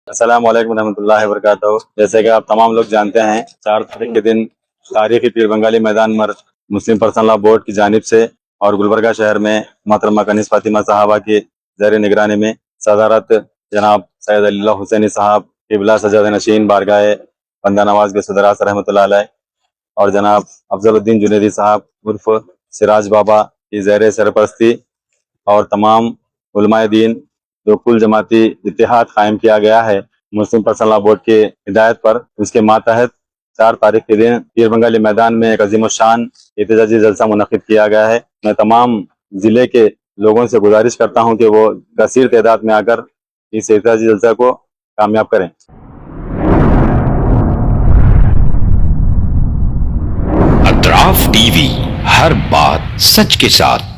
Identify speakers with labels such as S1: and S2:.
S1: السلام علیکم ورحمۃ اللہ وبرکاتہ۔ جیسے کہ آپ تمام لوگ جانتے ہیں، 4 تاریخ کے دن تاریخی پیر بنگالی میدان مر مسلم پرسنل لا بورڈ کی جانب سے اور گلبرگہ شہر میں محترمہ کنیز فاطمہ صاحبہ کی زیر نگرانی میں صدارت جناب سید علی اللہ حسینی صاحب قبلہ سجاد نشین بارگاہ بندہ نواز کے صدراء رحمۃ اللہ علیہ اور جناب افضل الدین جنیدی صاحب عرف سراج بابا کی زیر سرپرستی اور تمام علماء دین جو کل جماعتی اتحاد قائم کیا گیا ہے مسلم پرسنل لا بورڈ کی ہدایت پر، اس کے ماتحت 4 تاریخ کے دن پیر بنگالی میدان میں ایک عظیم الشان احتجاجی جلسہ منعقد کیا گیا ہے۔ میں تمام ضلع کے لوگوں سے گزارش کرتا ہوں کہ وہ کثیر تعداد میں آ کر اس احتجاجی جلسہ کو کامیاب کریں۔
S2: اطراف ٹی وی، ہر بات سچ کے ساتھ۔